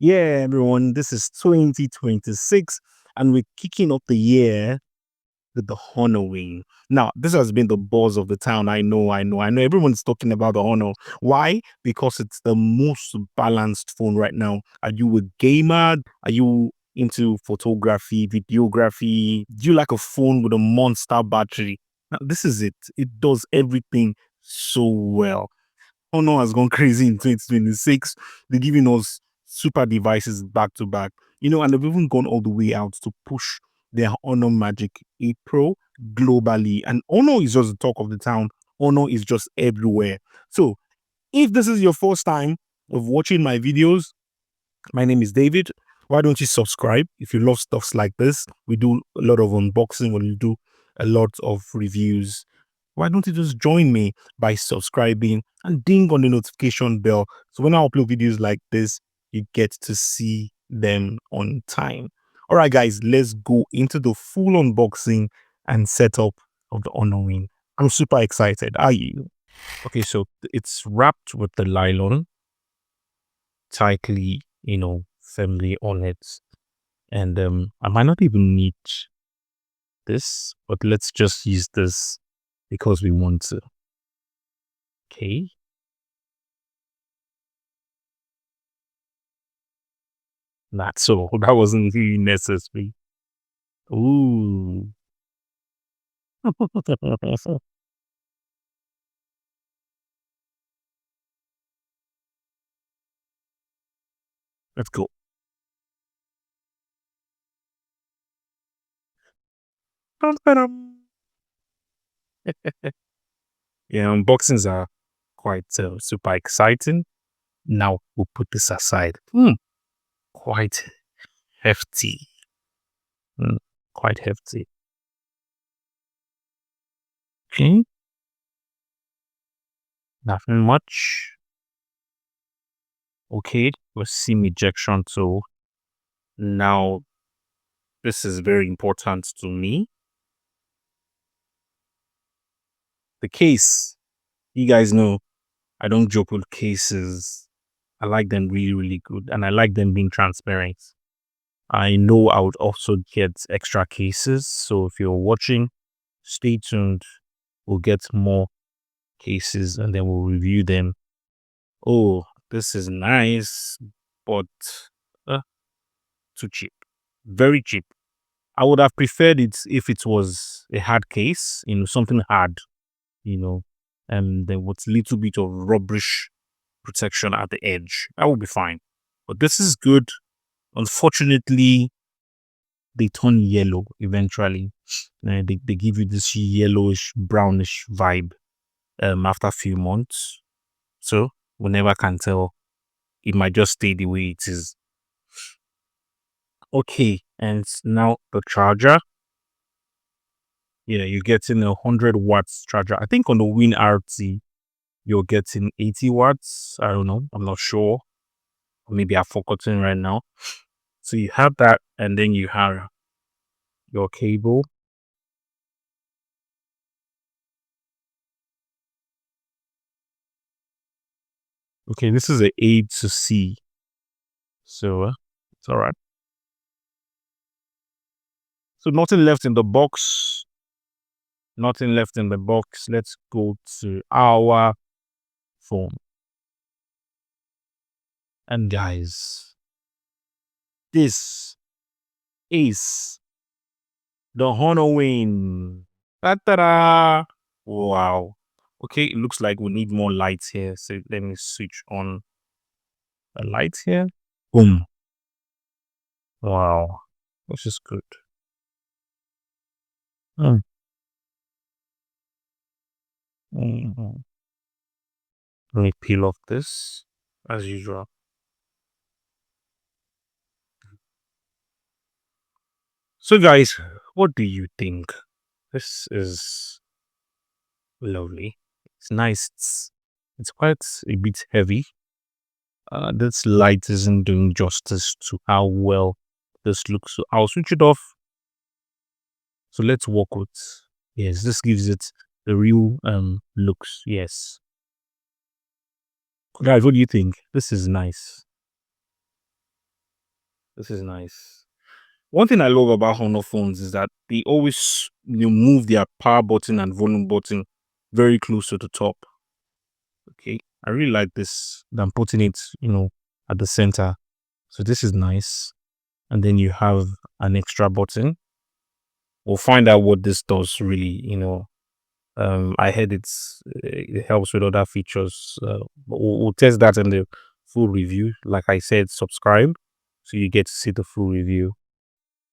Yeah, everyone, this is 2026, and we're kicking off the year with the Honor Wing. Now, this has been the buzz of the town. I know. Everyone's talking about the Honor. Why? Because it's the most balanced phone right now. Are you a gamer? Are you into photography, videography? Do you like a phone with a monster battery? Now, this is it. It does everything so well. Honor has gone crazy in 2026. They're giving us super devices back to back, and they've even gone all the way out to push their Honor Magic 8 Pro globally. And Honor is just the talk of the town. Honor is just everywhere. So, if this is your first time of watching my videos, my name is David. Why don't you subscribe if you love stuffs like this? We do a lot of unboxing, we do a lot of reviews. Why don't you just join me by subscribing and ding on the notification bell? So when I upload videos like this, you get to see them on time. All right, guys, let's go into the full unboxing and setup of the Honor Wing. I'm super excited. Are you? Okay, so it's wrapped with the nylon tightly, firmly on it. And I might not even need this, but let's just use this because we want to. Okay. That's all. That wasn't really necessary. Ooh. Let's go. Dun-dun-dun. Yeah, unboxings are quite super exciting. Now we'll put this aside. Quite hefty. Hmm, quite hefty. Okay. Nothing much. Okay. With SIM ejection tool. Now, this is very important to me. The case. You guys know I don't joke with cases. I like them really, really good. And I like them being transparent. I know I would also get extra cases. So if you're watching, stay tuned. We'll get more cases and then we'll review them. Oh, this is nice, but uh, too cheap. Very cheap. I would have preferred it if it was a hard case, something hard, and then with little bit of rubbish protection at the edge. That would be fine. But this is good. Unfortunately, they turn yellow eventually. They give you this yellowish, brownish vibe after a few months. So we never can tell. It might just stay the way it is. Okay, and now the charger. Yeah, you're getting 100 watts charger. I think on the Win RT, you're getting 80 watts. I don't know. I'm not sure. Maybe I've forgotten right now. So you have that, and then you have your cable. Okay, this is a A to C. So it's all right. So nothing left in the box. Nothing left in the box. Let's go to our phone. And guys, this is the Honor Wing. Ta-da! Wow. Okay, it looks like we need more lights here. So let me switch on the lights here. Boom. Wow. This is good. Mm. Mhm. Let me peel off this as usual. So, guys, what do you think? This is lovely. It's nice. It's quite a bit heavy. This light isn't doing justice to how well this looks. So I'll switch it off. So let's work with. Yes, this gives it the real looks. Yes, guys, what do you think? This is nice. This is nice. One thing I love about Honor phones is that they always move their power button and volume button very close to the top. Okay, I really like this. Than putting it, at the center. So this is nice. And then you have an extra button. We'll find out what this does really. I heard it helps with other features. But we'll test that in the full review. Like I said, subscribe so you get to see the full review.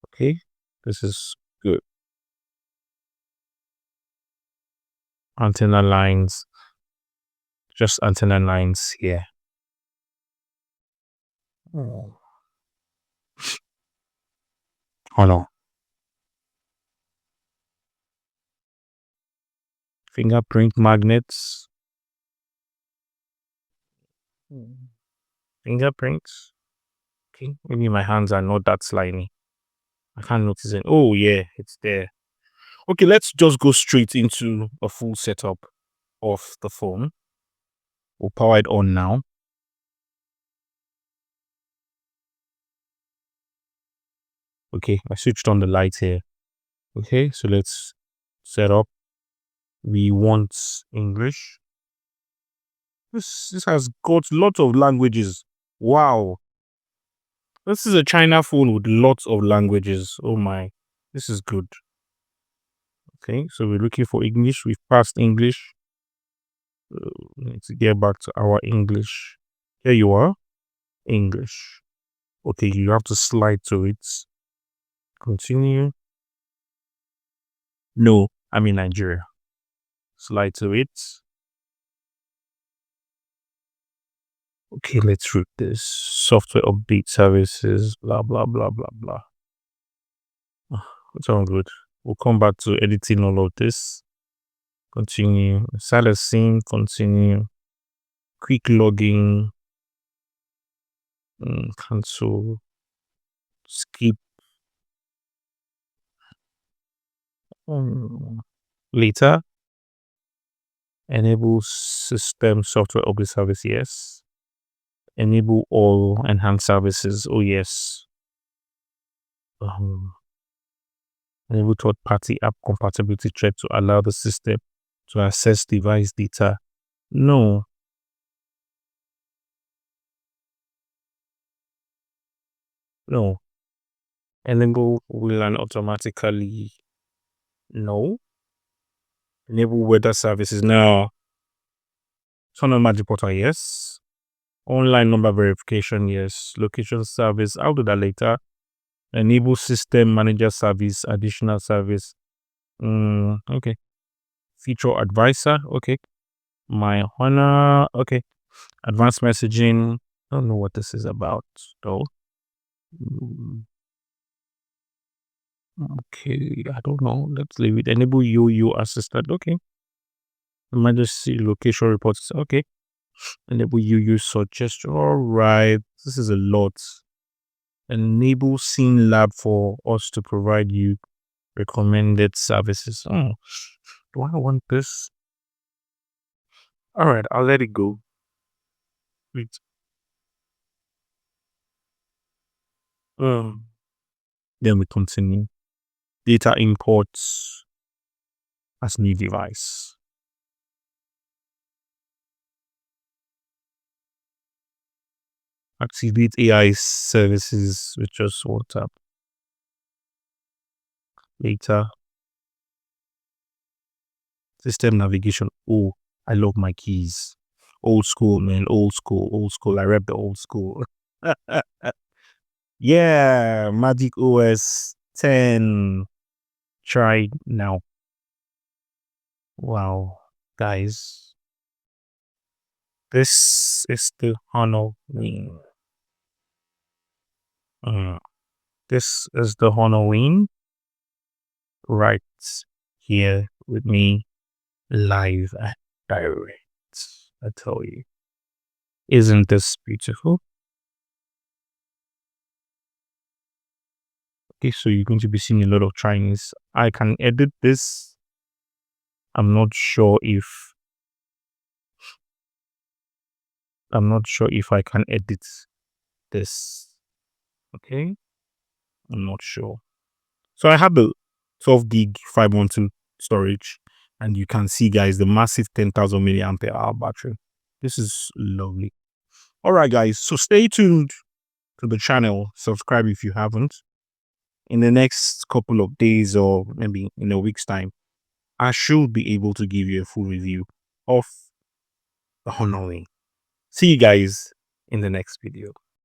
Okay, this is good. Antenna lines, just antenna lines here. Oh. Hold on. Fingerprint magnets. Fingerprints. Okay, maybe my hands are not that slimy. I can't notice it. Oh yeah, it's there. Okay, let's just go straight into a full setup of the phone. We'll power it on now. Okay, I switched on the light here. Okay, so let's set up. We want English. This has got lots of languages. Wow. This is a China phone with lots of languages. Oh my. This is good. Okay, so we're looking for English. We've passed English. We need to get back to our English. Here you are. English. Okay, you have to slide to it. Continue. No, I'm in Nigeria. Slide to it. Okay, let's root this. Software update services, blah, blah, blah, blah, blah. It's all good. We'll come back to editing all of this. Continue. Silencing, continue. Quick logging. Cancel. Skip. Later. Enable system software update service, yes. Enable all enhanced services, oh yes. Enable third-party app compatibility check to allow the system to access device data. No. Enable WLAN automatically. No. Enable weather services. No. Turn on Magic Portal, yes. Online number verification, yes. Location service, I'll do that later. Enable system manager service, additional service. Okay. Feature advisor, okay. My Honor, okay. Advanced messaging. I don't know what this is about, though. Okay, I don't know. Let's leave it. Enable UU assistant. Okay. Emergency location reports. Okay. Enable UU suggestion. All right. This is a lot. Enable Scene Lab for us to provide you recommended services. Oh, do I want this? All right, I'll let it go. Wait. Then we continue. Data imports as new device. Activate AI services with just WhatsApp. Later. System navigation. Oh, I love my keys. Old school, man. Old school, old school. I rep the old school. Yeah, Magic OS 10. Try now. Wow, guys. This is the Honor Wing. This is the Honor Wing right here with me live and direct. I tell you. Isn't this beautiful? Okay, so you're going to be seeing a lot of Chinese. I can edit this. I'm not sure if I can edit this. Okay, I'm not sure. So I have the 12 gig 512 storage, and you can see, guys, the massive 10,000 milliampere hour battery. This is lovely. All right, guys. So stay tuned to the channel. Subscribe if you haven't. In the next couple of days, or maybe in a week's time, I should be able to give you a full review of the Honor Wing. See you guys in the next video.